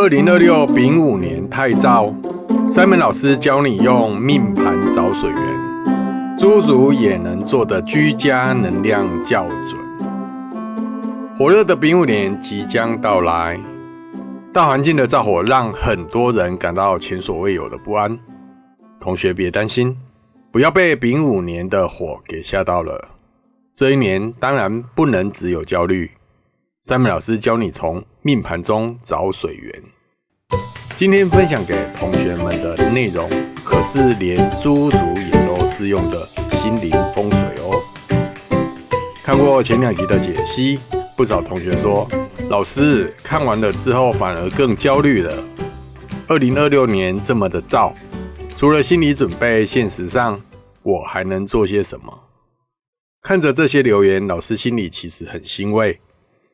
2026丙午年太燥，Simon 老师教你用命盘找水源，诸族也能做的居家能量校准。火热的丙午年即将到来，大环境的燥火让很多人感到前所未有的不安。同学别担心，不要被丙午年的火给吓到了。这一年当然不能只有焦虑。Simon 老师教你从命盘中找水源。今天分享给同学们的内容，可是连诸族也都适用的心灵风水哦。看过前2集的解析，不少同学说，老师看完了之后反而更焦虑了。2026年这么的燥，除了心理准备，现实上我还能做些什么？看着这些留言，老师心里其实很欣慰。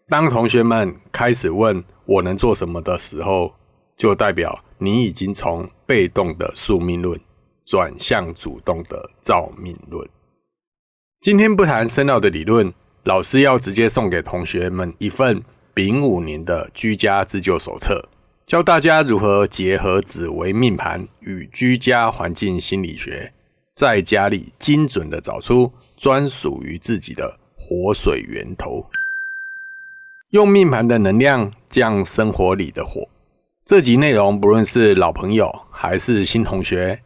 当同学们开始问我能做什么的时候，就代表你已经从被动的宿命论转向主动的造命论。今天不谈深奥的理论，老师要直接送给同学们一份丙午年的居家自救手册，教大家如何结合紫微命盘与居家环境心理学，在家里精准的找出专属于自己的活水源头。用命盘的能量降生活里的火。这集内容不论是老朋友还是新同学，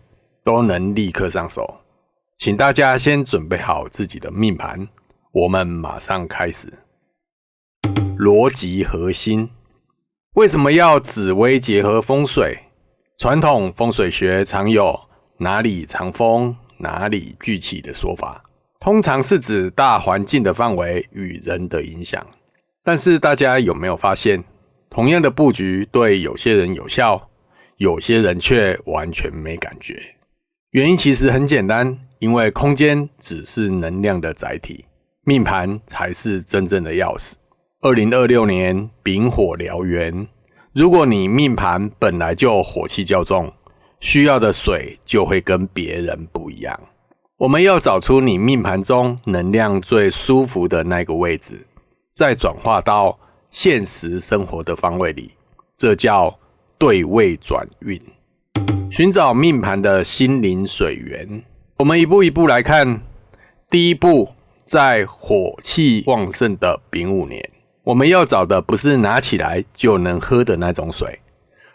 都能立刻上手。请大家先准备好自己的命盘，我们马上开始。逻辑核心，为什么要紫微结合风水？传统风水学常有哪里藏风，哪里聚气的说法，通常是指大环境的范围与人的影响。但是大家有没有发现，同样的布局对有些人有效，有些人却完全没感觉？原因其实很简单，因为空间只是能量的载体，命盘才是真正的钥匙。2026年丙火燎原，如果你命盘本来就火气较重，需要的水就会跟别人不一样。我们要找出你命盘中能量最舒服的那个位置，再转化到现实生活的方位里，这叫对位转运。寻找命盘的心灵水源，我们一步一步来看。第一步，在火气旺盛的丙午年，我们要找的不是拿起来就能喝的那种水，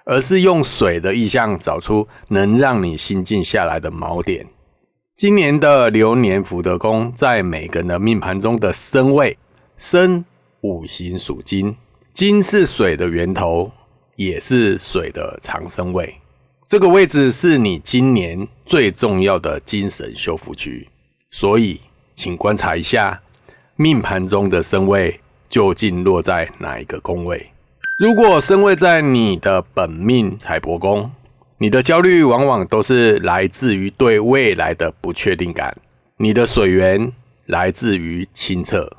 而是用水的意象找出能让你心静下来的锚点。今年的流年福德宫在每个人的命盘中的身位，身五行属金，金是水的源头，也是水的藏身位。这个位置是你今年最重要的精神修复区，所以请观察一下命盘中的身位究竟落在哪一个宫位。如果身位在你的本命财帛宫，你的焦虑往往都是来自于对未来的不确定感，你的水源来自于清澈。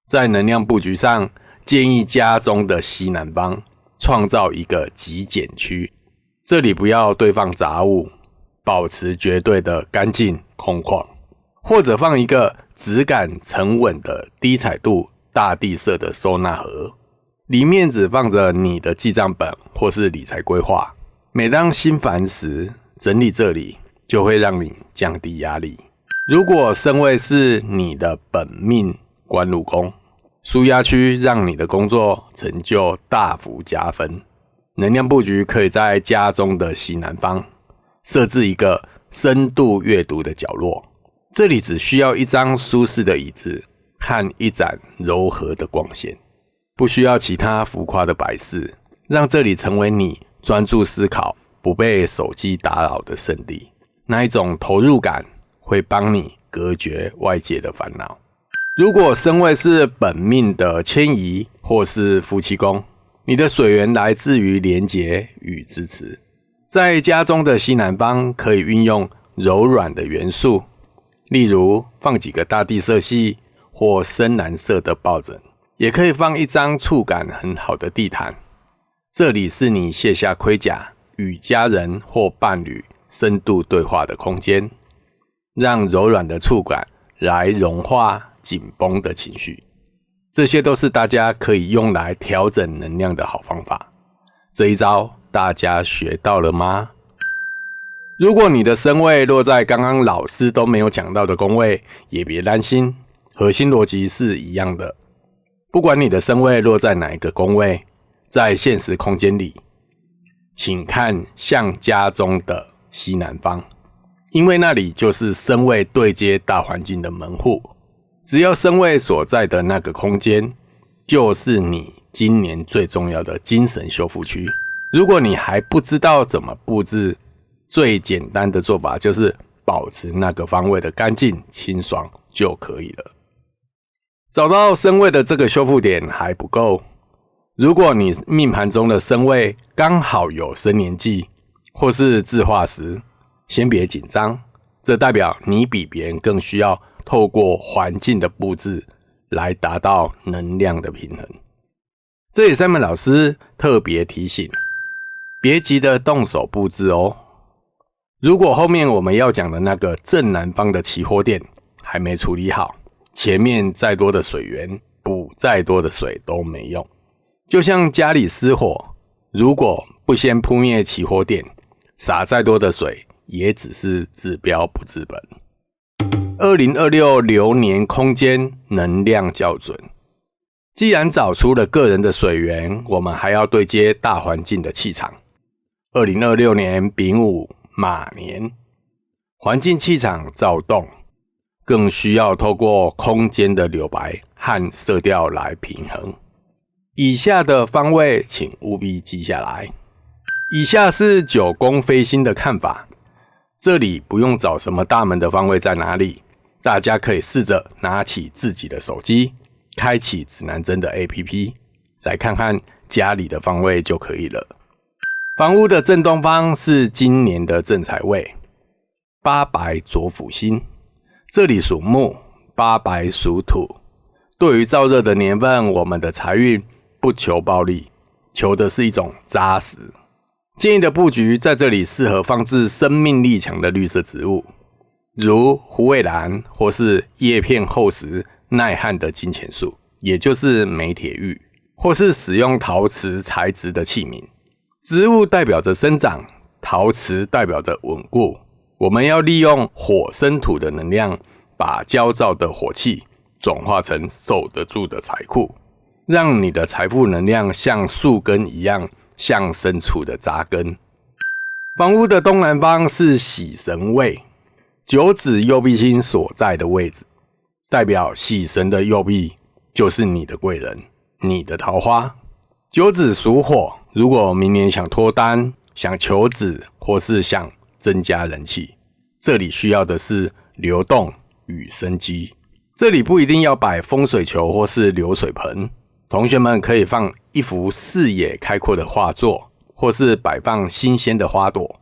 在能量布局上，建议家中的西南方创造一个极简区，这里不要堆放杂物，保持绝对的干净空旷，或者放一个质感沉稳的低彩度大地色的收纳盒，里面只放着你的记账本或是理财规划。每当心烦时，整理这里就会让你降低压力。如果身位是你的本命官禄宫，舒压区让你的工作成就大幅加分。能量布局可以在家中的西南方设置一个深度阅读的角落，这里只需要一张舒适的椅子和一盏柔和的光线，不需要其他浮夸的摆饰，让这里成为你专注思考不被手机打扰的圣地。那一种投入感会帮你隔绝外界的烦恼。如果身位是本命的迁移或是夫妻宫，你的水源来自于连结与支持。在家中的西南方可以运用柔软的元素，例如放几个大地色系或深蓝色的抱枕，也可以放一张触感很好的地毯。这里是你卸下盔甲，与家人或伴侣深度对话的空间，让柔软的触感来融化紧绷的情绪。这些都是大家可以用来调整能量的好方法。这一招大家学到了吗？如果你的身位落在刚刚老师都没有讲到的宫位，也别担心，核心逻辑是一样的。不管你的身位落在哪一个宫位，在现实空间里，请看向家中的西南方，因为那里就是身位对接大环境的门户。只要身位所在的那个空间，就是你今年最重要的精神修复区。如果你还不知道怎么布置，最简单的做法就是保持那个方位的干净清爽就可以了。找到身位的这个修复点还不够，如果你命盘中的身位刚好有生年纪或是自化时，先别紧张，这代表你比别人更需要透过环境的布置来达到能量的平衡。这里Simon老师特别提醒，别急着动手布置哦。如果后面我们要讲的那个正南方的起火点还没处理好，前面再多的水源补再多的水都没用。就像家里失火，如果不先扑灭起火点，洒再多的水也只是治标不治本。2026流年空间能量校准，既然找出了个人的水源，我们还要对接大环境的气场。2026年丙午马年，环境气场躁动，更需要透过空间的留白和色调来平衡。以下的方位请务必记下来。以下是9宫飞星的看法，这里不用找什么大门的方位在哪里，大家可以试着拿起自己的手机，开启指南针的 APP 来看看家里的方位就可以了。房屋的正东方是今年的正财位，八白左辅星，这里属木，八白属土。对于燥热的年份，我们的财运不求暴利，求的是一种扎实。建议的布局在这里适合放置生命力强的绿色植物，如虎尾兰或是叶片厚实耐旱的金钱树，也就是美铁玉，或是使用陶瓷材质的器皿。植物代表着生长，陶瓷代表着稳固。我们要利用火生土的能量，把焦躁的火气转化成守得住的财库，让你的财富能量像树根一样向深处的扎根。房屋的东南方是喜神位，九紫右弼星所在的位置，代表喜神的右弼就是你的贵人，你的桃花。九紫属火，如果明年想脱单、想求子或是想增加人气，这里需要的是流动与生机。这里不一定要摆风水球或是流水盆，同学们可以放一幅视野开阔的画作，或是摆放新鲜的花朵。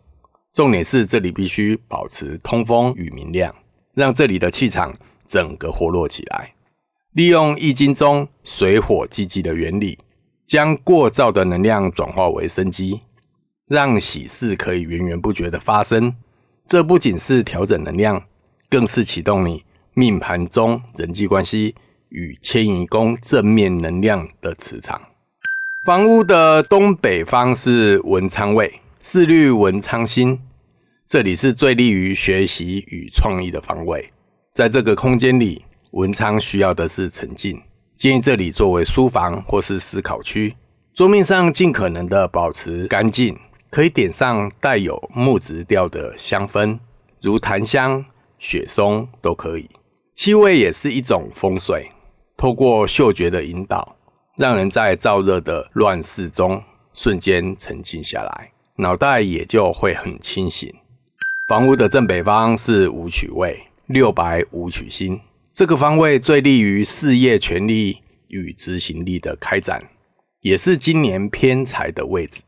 重点是这里必须保持通风与明亮，让这里的气场整个活络起来。利用易经中水火既济的原理，将过燥的能量转化为生机，让喜事可以源源不绝的发生。这不仅是调整能量，更是启动你命盘中人际关系与迁移宫正面能量的磁场。房屋的东北方是文昌位，四绿文昌星，这里是最利于学习与创意的方位。在这个空间里，文昌需要的是沉静，建议这里作为书房或是思考区。桌面上尽可能的保持干净，可以点上带有木质调的香氛，如檀香、雪松都可以。气味也是一种风水，透过嗅觉的引导，让人在燥热的乱世中瞬间沉静下来，脑袋也就会很清醒。房屋的正北方是武曲位，六白武曲星，这个方位最利于事业权力与执行力的开展，也是今年偏财的位置。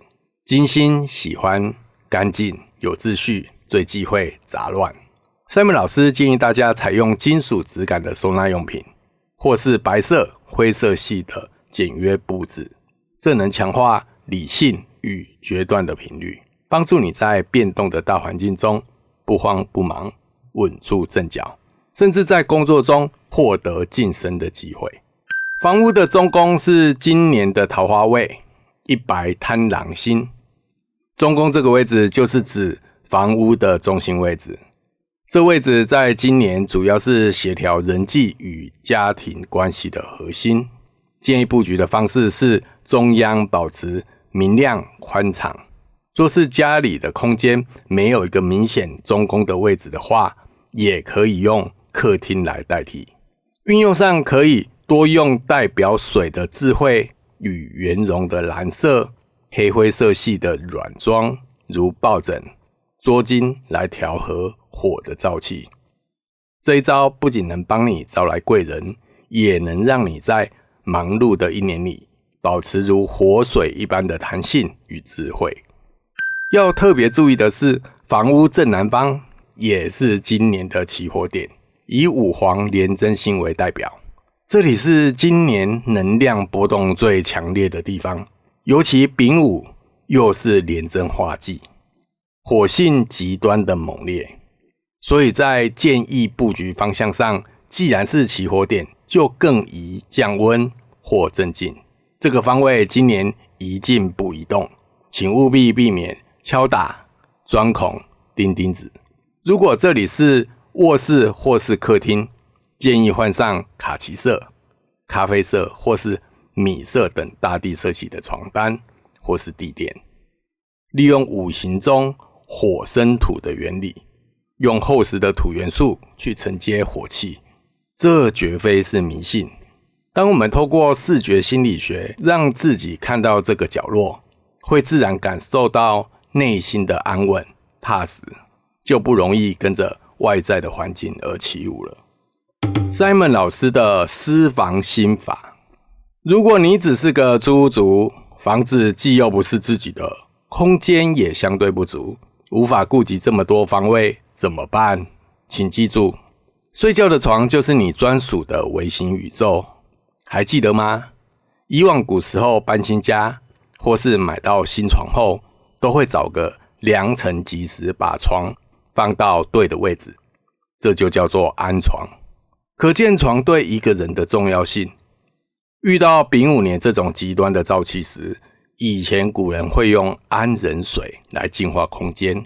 金星喜欢干净有秩序，最忌讳杂乱。Simon 老师建议大家采用金属质感的收纳用品，或是白色、灰色系的简约布置，这能强化理性与决断的频率，帮助你在变动的大环境中不慌不忙，稳住阵脚，甚至在工作中获得晋升的机会。房屋的中宫是今年的桃花位，一白贪狼星。中宫这个位置就是指房屋的中心位置，这位置在今年主要是协调人际与家庭关系的核心。建议布局的方式是中央保持明亮宽敞，若是家里的空间没有一个明显中宫的位置的话，也可以用客厅来代替。运用上可以多用代表水的智慧与圆融的蓝色、黑灰色系的软装，如抱枕、桌巾来调和火的燥气。这一招不仅能帮你招来贵人，也能让你在忙碌的一年里保持如活水一般的弹性与智慧。要特别注意的是，房屋正南方也是今年的起火点，以五黄廉贞星为代表，这里是今年能量波动最强烈的地方，尤其丙午又是廉贞化忌，火性极端的猛烈，所以在建议布局方向上，既然是起火点，就更宜降温或镇静。这个方位今年宜静不宜动，请务必避免敲打、钻孔、钉钉子。如果这里是卧室或是客厅，建议换上卡其色、咖啡色或是米色等大地色系的床单或是地垫。利用五行中火生土的原理，用厚实的土元素去承接火气，这绝非是迷信。当我们透过视觉心理学让自己看到这个角落，会自然感受到内心的安稳踏实，就不容易跟着外在的环境而起舞了。Simon 老师的私房心法，如果你只是个租屋族，房子既又不是自己的，空间也相对不足，无法顾及这么多方位，怎么办？请记住，睡觉的床就是你专属的微型宇宙，还记得吗？以往古时候搬新家或是买到新床后，都会找个良辰吉时把床放到对的位置，这就叫做安床。可见床对一个人的重要性。遇到丙午年这种极端的燥气时，以前古人会用安人水来净化空间。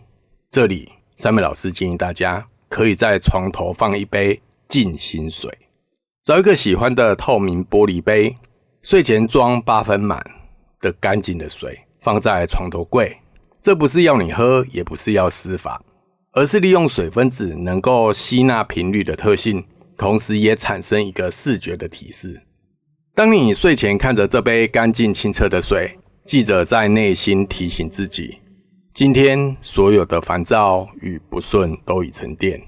这里Simon老师建议大家可以在床头放一杯静心水，找一个喜欢的透明玻璃杯，睡前装8分满的干净的水，放在床头柜。这不是要你喝，也不是要施法，而是利用水分子能够吸纳频率的特性，同时也产生一个视觉的提示。当你睡前看着这杯干净清澈的水，记着在内心提醒自己，今天所有的烦躁与不顺都已沉淀，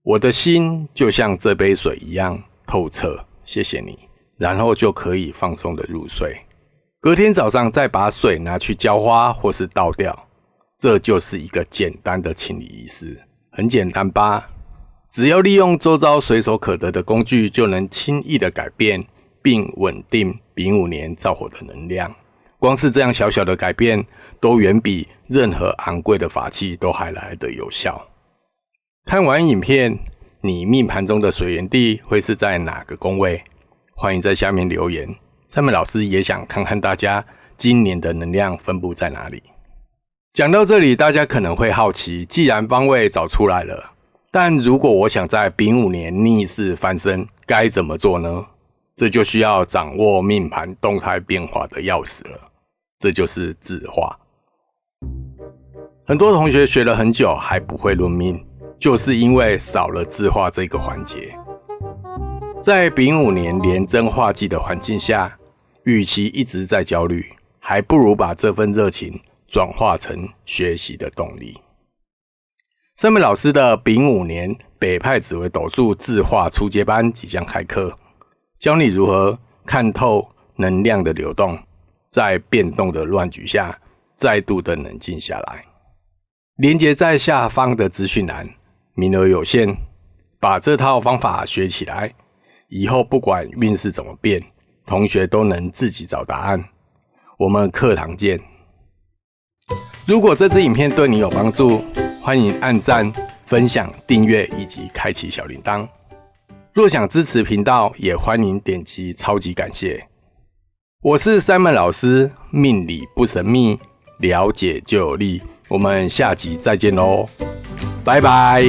我的心就像这杯水一样透彻，谢谢你，然后就可以放松的入睡。隔天早上再把水拿去浇花或是倒掉，这就是一个简单的清理仪式。很简单吧？只要利用周遭随手可得的工具，就能轻易的改变并稳定丙午年燥火的能量。光是这样小小的改变，都远比任何昂贵的法器都还来得有效。看完影片，你命盘中的水源地会是在哪个宫位？欢迎在下面留言。Simon老师也想看看大家今年的能量分布在哪里。讲到这里，大家可能会好奇，既然方位找出来了，但如果我想在丙午年逆势翻身，该怎么做呢？这就需要掌握命盘动态变化的钥匙了，这就是字画。很多同学学了很久还不会论命，就是因为少了字画这个环节。在丙午年廉贞化忌的环境下，与其一直在焦虑，还不如把这份热情转化成学习的动力。Simon老师的丙午年北派紫微斗数字画初阶班即将开课，教你如何看透能量的流动，在变动的乱局下再度的冷静下来。连结在下方的资讯栏，名额有限，把这套方法学起来，以后不管运势怎么变，同学都能自己找答案。我们课堂见。如果这支影片对你有帮助，欢迎按赞、分享、订阅以及开启小铃铛。若想支持频道，也欢迎点击超级感谢。我是 Simon 老师，命理不神秘，了解就有力。我们下集再见喽，拜拜。